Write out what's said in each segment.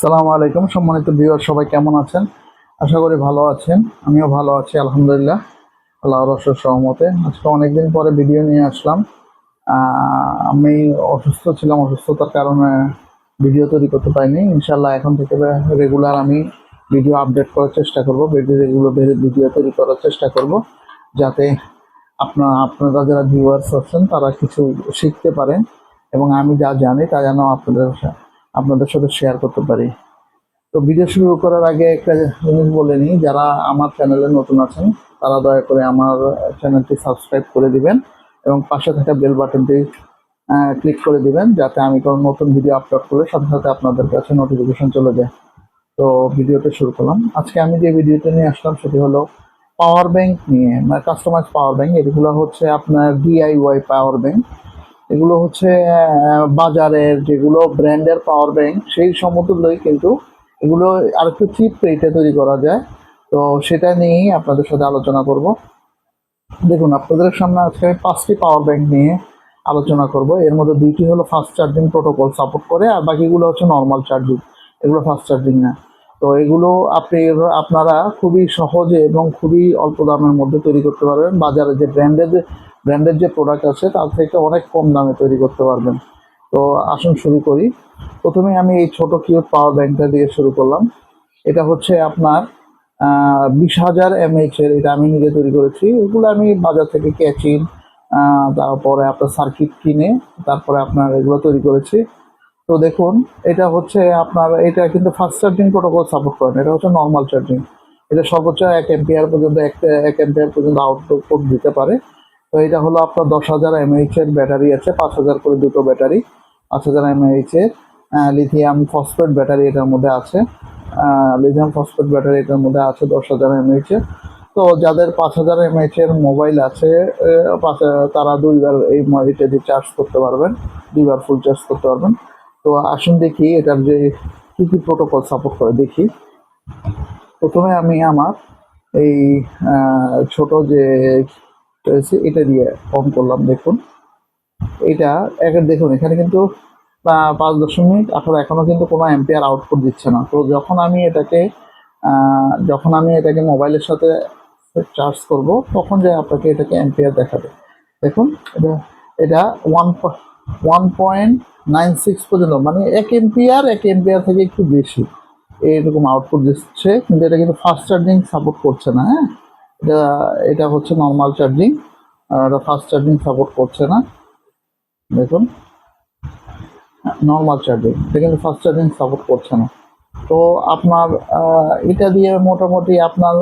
সালামু আলাইকুম সম্মানিত ভিউয়ার, সবাই কেমন আছেন? আশা করি ভালো আছেন। আমিও ভালো আছি আলহামদুলিল্লাহ, আল্লাহর অশেষ রহমতে। আজকে অনেকদিন পরে ভিডিও নিয়ে আসলাম। আমি অসুস্থ ছিলাম, অসুস্থতার কারণে ভিডিও তৈরি করতে পারিনি। ইনশাল্লাহ এখন থেকে রেগুলার আমি ভিডিও আপডেট করার চেষ্টা করব, ভিডিও তৈরি করার চেষ্টা করব, যাতে আপনারা যারা ভিউয়ার্স আছেন তারা কিছু শিখতে পারেন এবং আমি যা জানি তা যেন আপনাদের সাথে শেয়ার করতে পারি। তো ভিডিও শুরু করার আগে একটা জিনিস বলে নিই, যারা আমার চ্যানেলে নতুন আছেন তারা দয়া করে আমার চ্যানেলটি সাবস্ক্রাইব করে দিবেন এবং পাশে থাকা বেল বাটনটি ক্লিক করে দিবেন, যাতে আমি কোনো নতুন ভিডিও আপলোড করলে সাথে সাথে আপনাদের কাছে নোটিফিকেশন চলে যায়। তো ভিডিওটা শুরু করলাম। আজকে আমি যে ভিডিওটা নিয়ে আসলাম সেটি হলো পাওয়ার ব্যাংক নিয়ে, মানে কাস্টমাইজ পাওয়ার ব্যাংক। এগুলো হচ্ছে আপনার ডিআইওয়াই পাওয়ার ব্যাংক। এগুলো হচ্ছে বাজারের যেগুলো ব্র্যান্ডের পাওয়ার ব্যাংক সেই সমতুল্যই, কিন্তু এগুলো আর একটু চিপ রেটে তৈরি করা যায়। তো সেটা নিয়েই আপনাদের সাথে আলোচনা করব। দেখুন, আপনাদের সামনে আজকে 5টি পাওয়ার ব্যাংক নিয়ে আলোচনা করব। এর মধ্যে 2টি হলো ফাস্ট চার্জিং প্রোটোকল সাপোর্ট করে, আর বাকিগুলো হচ্ছে নর্মাল চার্জিং। এগুলো ফাস্ট চার্জিং না। তো এগুলো আপনারা খুবই সহজে এবং খুবই অল্প দামের মধ্যে তৈরি করতে পারবেন। বাজারে যে ব্র্যান্ডের যে প্রোডাক্ট আছে তার থেকে অনেক কম দামে তৈরি করতে পারবেন। তো আসুন শুরু করি। প্রথমে আমি এই ছোট কিউট পাওয়ার ব্যাংকটা দিয়ে শুরু করলাম। এটা হচ্ছে আপনার 20,000 mAh এর। এটা আমি নিজে তৈরি করেছি। এগুলো আমি বাজার থেকে ক্যাচিন, তারপরে আপনার সার্কিট কিনে তারপরে আপনার এগুলো তৈরি করেছি। তো দেখুন, এটা হচ্ছে আপনার, এটা কিন্তু ফাস্ট চার্জিং প্রোটোকল সাপোর্ট করে না, এটা হচ্ছে নর্মাল চার্জিং। এটা সর্বোচ্চ 1 অ্যাম্পিয়ার পর্যন্ত 1 অ্যাম্পিয়ার পর্যন্ত আউটপুট দিতে পারে। তো এটা হলো আপনার 10,000 mAh এর ব্যাটারি আছে, 5,000 করে দুটো ব্যাটারি, 5,000 mAh এর লিথিয়াম ফসফেট ব্যাটারি এটার মধ্যে আছে। লিথিয়াম ফসফেট ব্যাটারি এটার মধ্যে আছে 10,000 mAh এর। তো যাদের 5,000 mAh এর মোবাইল আছে, তারা দুইবার এই এটা দিয়ে চার্জ করতে পারবেন, দুইবার ফুল চার্জ করতে পারবেন। তো আসুন দেখি এটার যে কী কী প্রোটোকল সাপোর্ট করে দেখি। প্রথমে আমি আমার এই ছোট যে রয়েছে এটা দিয়ে অন করলাম। দেখুন, এটা দেখুন এখানে কিন্তু 5.18 এখনো কিন্তু কোনো অ্যাম্পিয়ার আউটপুট দিচ্ছে না। তো যখন আমি এটাকে মোবাইলের সাথে চার্জ করব তখন যে আপনাকে এটাকে অ্যাম্পিয়ার দেখাবে। দেখুন, এটা এটা 1.96 পর্যন্ত, মানে 1 এম্পিয়ার থেকে একটু বেশি এরকম আউটপুট দিচ্ছে। কিন্তু এটা কিন্তু ফাস্ট চার্জিং সাপোর্ট করছে না। হ্যাঁ, এটা এটা হচ্ছে নর্মাল চার্জিং, এটা ফাস্ট চার্জিং সাপোর্ট করছে না। দেখুন, নর্মাল চার্জিং, এটা কিন্তু ফাস্ট চার্জিং সাপোর্ট করছে না। তো আপনার এটা দিয়ে মোটামুটি আপনার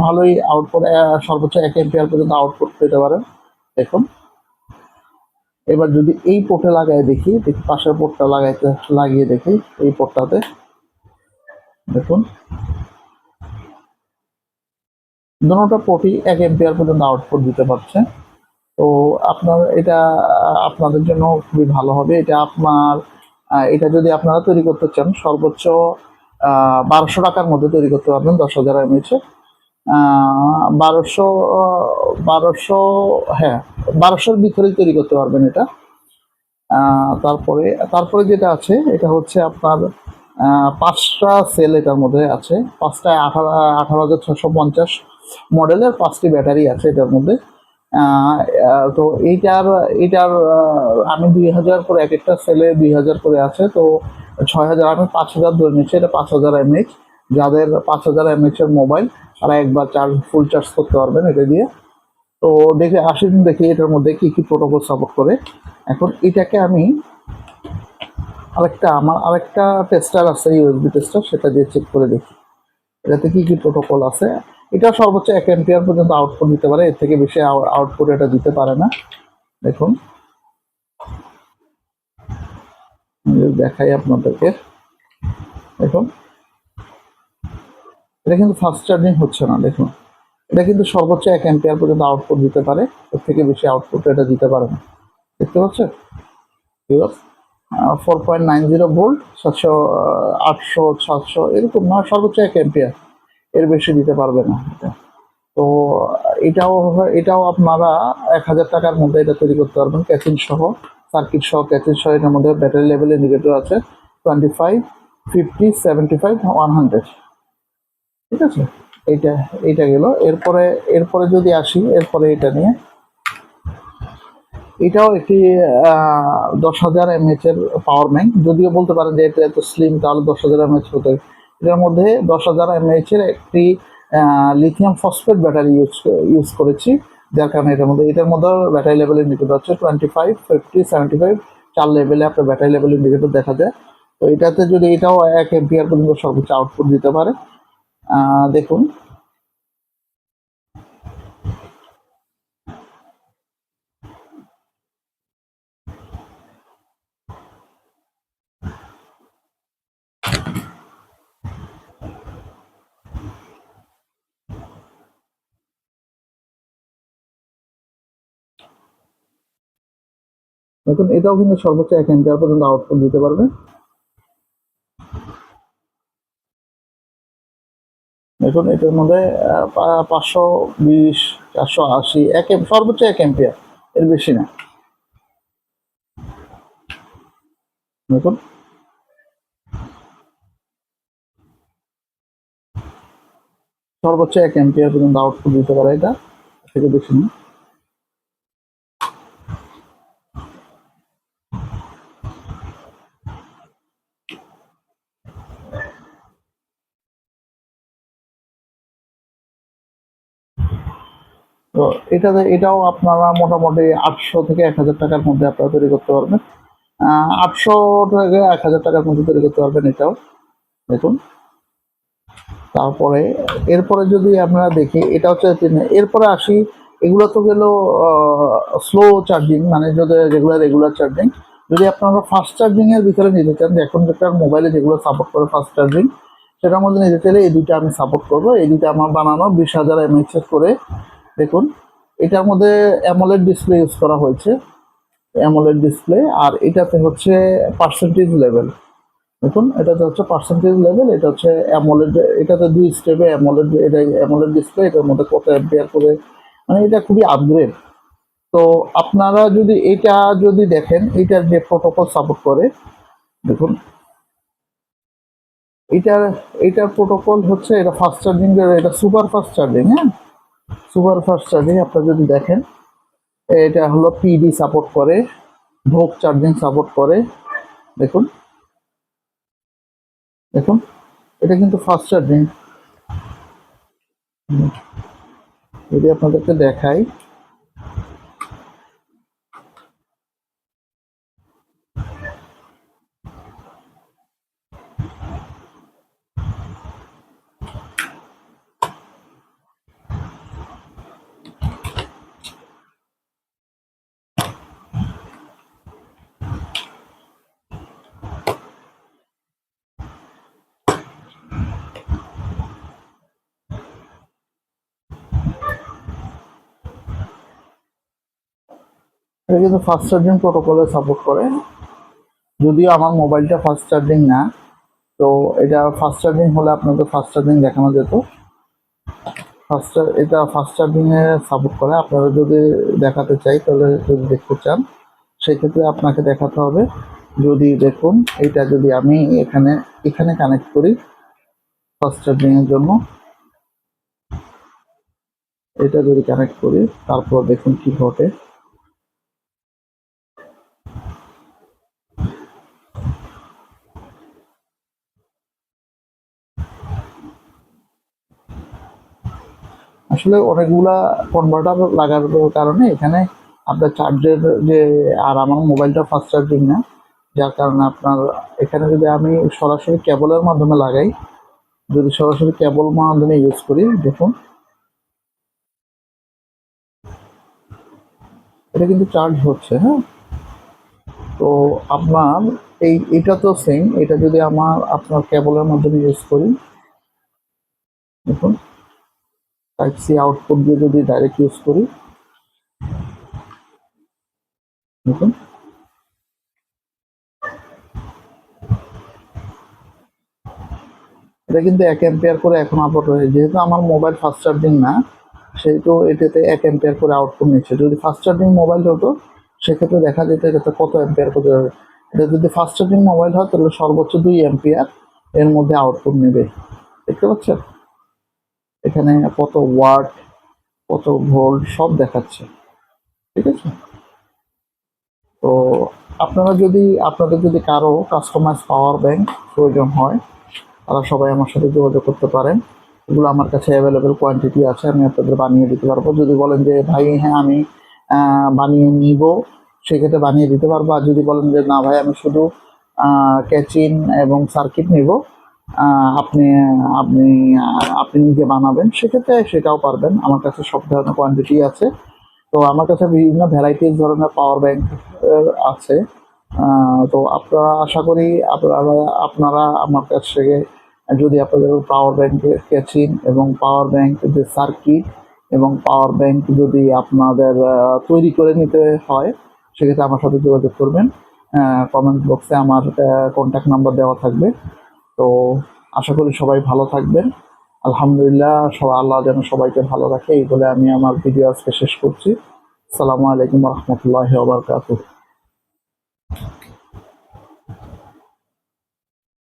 ভালোই আউটপুট, সর্বোচ্চ 1 অ্যাম্পিয়ার পর্যন্ত আউটপুট পেতে পারেন। দেখুন, এবার যদি এই পোর্টে দেখি পাশের পোর্টটা লাগিয়ে দেখি এই পোর্টটাতে। দেখুন, দুটোটা পোর্টই 1 অ্যাম্পিয়ার পর্যন্ত আউটপুট দিতে পারছে। তো এটা আপনাদের জন্য খুবই ভালো হবে। এটা যদি আপনারা তৈরি করতে চান, সর্বোচ্চ 1200 টাকার মধ্যে তৈরি করতে পারবেন 10,000 mAh। 1200 1200 হ্যাঁ, 1200-র ভিতরেই তৈরি করতে পারবেন এটা। তারপরে তারপরে যেটা আছে এটা হচ্ছে আপনার 5টা সেল এটার মধ্যে আছে। 5টায় 18,650 মডেলের 5টি ব্যাটারি আছে এটার মধ্যে। তো এইটার আমি 2,000 করে, এক একটা সেলে 2,000 করে আছে। তো 6,000, আমি 5,000 ধরে নিচ্ছি। এটা 5,000 mAh। যাদের 5,000 mAh এর মোবাইল তারা একবার ফুল চার্জ করতে পারবেন এটা দিয়ে। তো দেখি এটার মধ্যে কি কি প্রোটোকল সাপোর্ট করে। এখন এটাকে আমি আমার আরেকটা টেস্টার আছে, ইউএসবি টেস্টার, সেটা দিয়ে চেক করে দেখি এটাতে কি কি প্রোটোকল আছে। এটা সর্বোচ্চ 1 অ্যাম্পিয়ার পর্যন্ত আউটপুট দিতে পারে, এর থেকে বেশি আউটপুট এটা দিতে পারে না। দেখুন, দেখাই আপনাদেরকে। দেখুন, এটা কিন্তু ফাস্ট চার্জিং হচ্ছে না। দেখুন, এটা কিন্তু সর্বোচ্চ 1 অ্যাম্পিয়ার পর্যন্ত আউটপুট দিতে পারে, এর থেকে বেশি আউটপুট এটা দিতে পারে না। দেখতে পাচ্ছেন? 4.90 ভোল্ট, 800 700 এরকম, না সর্বোচ্চ 1 অ্যাম্পিয়ার, এর বেশি দিতে পারবে না এটা। তো এটাও আপনারা 1,000 টাকার মধ্যে এটা তৈরি করতে পারবেন, ক্যাচিং সহ, সার্কিট সহ, ক্যাচিং সহ। এটার মধ্যে ব্যাটারি লেভেল ইন্ডিকেটর আছে 25। 50, 75, 100। ঠিক আছে, এইটা এইটা গেল। এরপরে এরপরে যদি আসি, এরপরে এটা নিয়ে, এটাও একটি 10,000 mAh এর পাওয়ার ব্যাংক। যদিও বলতে পারেন যে এটা এত স্লিম, তাহলে 10,000 mAh হতে। এটার মধ্যে 10,000 mAh এর একটি লিথিয়াম ফসফেট ব্যাটারি ইউজ করেছি, যার কারণে এটার মধ্যে ব্যাটারি লেভেল ইন্ডিকেটর হচ্ছে 25, 50, 75, 4 লেভেলে আপনার ব্যাটারি লেভেল ইন্ডিকেটর দেখা যায়। তো এটাতে যদি এটাও 1 অ্যাম্পিয়ার পর্যন্ত সর্বোচ্চ আউটপুট দিতে পারে। দেখুন, দেখুন এটাও কিন্তু সর্বোচ্চ 1 অ্যাম্পিয়ার পর্যন্ত আউটপুট দিতে পারবে। দেখুন এটার মধ্যে 520, 480, সর্বোচ্চ 1 অ্যাম্পিয়ার, এর বেশি না। দেখুন সর্বোচ্চ 1 অ্যাম্পিয়ার পর্যন্ত আউটপুট দিতে পারে, এটা থেকে বেশি না। তো এটাও আপনারা মোটামুটি 800 থেকে 1,000 টাকার মধ্যে আপনারা তৈরি করতে পারবেন। 800 থেকে 1,000 টাকার মধ্যে তৈরি করতে পারবেন এটাও। দেখুন, তারপরে এরপরে যদি আমরা দেখি, এটা হচ্ছে এরপরে আসি। এগুলো তো গেল স্লো চার্জিং, মানে যদি রেগুলার চার্জিং। যদি আপনারা ফাস্ট চার্জিং এর ভিতরে নিতে চান, যে এখন যেটা মোবাইলে যেগুলো সাপোর্ট করে ফাস্ট চার্জিং, সেটার মধ্যে নিতে চাইলে এই দুইটা আমি সাপোর্ট করবো। এই দুইটা আমার বানানো 20,000 mAh করে। দেখুন এটার মধ্যে অ্যামোলেড ডিসপ্লে ইউজ করা হয়েছে, অ্যামোলেড ডিসপ্লে। আর এটাতে হচ্ছে পার্সেন্টেজ লেভেল। দেখুন এটাতে হচ্ছে পার্সেন্টেজ লেভেল, এটা হচ্ছে অ্যামোলেড। এটাতে 2 স্টেপে অ্যামোলেড, এটা অ্যামোলেড ডিসপ্লে, এটার মধ্যে কত অ্যাম্পিয়ার করে, মানে এটা খুবই আপগ্রেড। তো আপনারা যদি এটা যদি দেখেন, এটার যে প্রোটোকল সাপোর্ট করে, দেখুন এটার এটার প্রোটোকল হচ্ছে, এটা ফাস্ট চার্জিং, এটা সুপার ফাস্ট চার্জিং। হ্যাঁ, সুপার ফাস্ট চার্জিং আপনারা যদি দেখেন, এটা হলো পিডি সাপোর্ট করে, ভোগ চার্জিং সাপোর্ট করে। দেখুন দেখুন এটা কিন্তু ফাস্ট চার্জিং। যদি আপনাদেরকে দেখাই, এটা কিন্তু ফাস্ট চার্জিং প্রোটোকলে সাপোর্ট করে। যদিও আমার মোবাইলটা ফাস্ট চার্জিং না, তো এটা ফাস্ট চার্জিং হলে আপনাদের ফাস্ট চার্জিং দেখানো যেত। এটা ফাস্ট চার্জিং এ সাপোর্ট করে। আপনারা যদি দেখাতে চাই, তাহলে যদি দেখতে চান, সেক্ষেত্রে আপনাকে দেখাতে হবে। যদি দেখুন, এটা যদি আমি এখানে এখানে কানেক্ট করি ফাস্ট চার্জিং এর জন্য, এটা যদি কানেক্ট করি, তারপর দেখুন কি ঘটে। আসলে অনেকগুলা কনভার্টার লাগার কারণে এখানে আপনার চার্জের যে, আর আমার মোবাইলটা ফাস্ট চার্জিং না, যার কারণে আপনার এখানে যদি আমি সরাসরি কেবলের মাধ্যমে লাগাই, যদি সরাসরি কেবল মাধ্যমে ইউজ করি, দেখুন এটা কিন্তু চার্জ হচ্ছে। হ্যাঁ, তো আপনার এটা তো সেম। এটা যদি আপনার কেবলের মাধ্যমে ইউজ করি, দেখুন টাইপ সি আউটপুট দিয়ে যদি ডাইরেক্ট ইউজ করি, দেখুন এটা কিন্তু 1 অ্যাম্পিয়ার করে এখন আউটপুট হয়েছে। যেহেতু আমার মোবাইল ফাস্ট চার্জিং না, সেহেতু এটাতে 1 অ্যাম্পিয়ার করে আউটপুট নিচ্ছে। যদি ফাস্ট চার্জিং মোবাইল হতো, সেক্ষেত্রে দেখা যেত এটাতে কত অ্যাম্পিয়ার করে। এটা যদি ফাস্ট চার্জিং মোবাইল হয়, তাহলে সর্বোচ্চ 2 অ্যাম্পিয়ার এর মধ্যে আউটপুট নেবে। দেখতে পাচ্ছেন এখানে কত ওয়াট, কত ভোল্ট সব দেখাচ্ছে। ঠিক আছে, তো আপনাদের যদি কারো কাস্টমাইজ পাওয়ার ব্যাংক প্রয়োজন হয়, তারা সবাই আমার সাথে যোগাযোগ করতে পারেন। এগুলো আমার কাছে অ্যাভেলেবেল কোয়ান্টিটি আছে, আমি আপনাদের বানিয়ে দিতে পারবো। যদি বলেন যে ভাই হ্যাঁ আমি বানিয়ে নিব, সেক্ষেত্রে বানিয়ে দিতে পারবো। আর যদি বলেন যে না ভাই আমি শুধু ক্যাচিন এবং সার্কিট নিব, আপনি আপনি আপনি নিজে বানাবেন, সেক্ষেত্রে সেটাও পারবেন। আমার কাছে সব ধরনের কোয়ান্টিটি আছে। তো আমার কাছে বিভিন্ন ভ্যারাইটিস ধরনের পাওয়ার ব্যাংক আছে। তো আপনারা আশা করি আপনারা আমার কাছ থেকে যদি আপনাদের পাওয়ার ব্যাংকের কেচিন এবং পাওয়ার ব্যাংক যে সার্কিট এবং পাওয়ার ব্যাংক যদি আপনাদের তৈরি করে নিতে হয়, সেক্ষেত্রে আমার সাথে যোগাযোগ করবেন। কমেন্ট বক্সে আমার কন্ট্যাক্ট নাম্বার দেওয়া থাকবে। তো আশা করি সবাই ভালো থাকবেন। আলহামদুলিল্লাহ, আল্লাহ যেন সবাইকে ভালো রাখে, এই বলে আমি আমার ভিডিও আজকে শেষ করছি। আসসালামু আলাইকুম রহমতুল্লাহ ওয়া বারাকাতুহু।